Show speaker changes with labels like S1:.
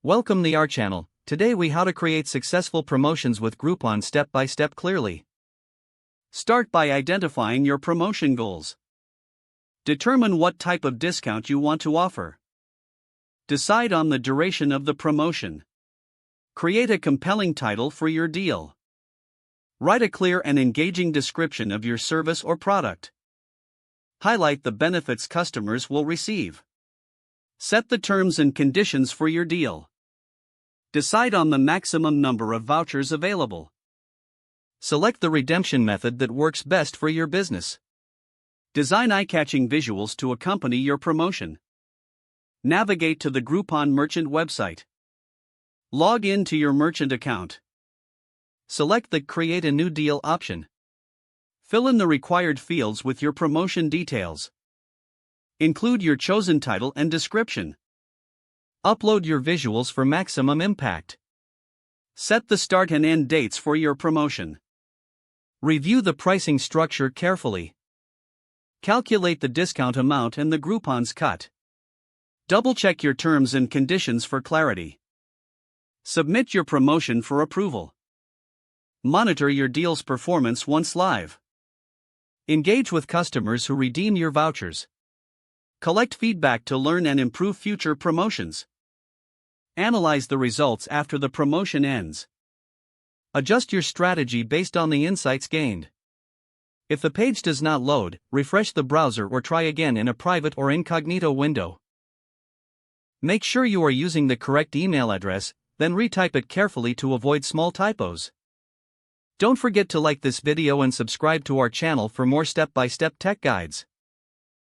S1: Welcome to our channel. Today we how to create successful promotions with Groupon step by step clearly. Start by identifying your promotion goals. Determine what type of discount you want to offer. Decide on the duration of the promotion. Create a compelling title for your deal. Write a clear and engaging description of your service or product. Highlight the benefits customers will receive. Set the terms and conditions for your deal. Decide on the maximum number of vouchers available. Select the redemption method that works best for your business. Design eye-catching visuals to accompany your promotion. Navigate to the Groupon merchant website. Log in to your merchant account. Select the Create a New Deal option. Fill in the required fields with your promotion details. Include your chosen title and description. Upload your visuals for maximum impact. Set the start and end dates for your promotion. Review the pricing structure carefully. Calculate the discount amount and the Groupon's cut. Double-check your terms and conditions for clarity. Submit your promotion for approval. Monitor your deal's performance once live. Engage with customers who redeem your vouchers. Collect feedback to learn and improve future promotions. Analyze the results after the promotion ends. Adjust your strategy based on the insights gained. If the page does not load, refresh the browser or try again in a private or incognito window. Make sure you are using the correct email address, then retype it carefully to avoid small typos. Don't forget to like this video and subscribe to our channel for more step-by-step tech guides.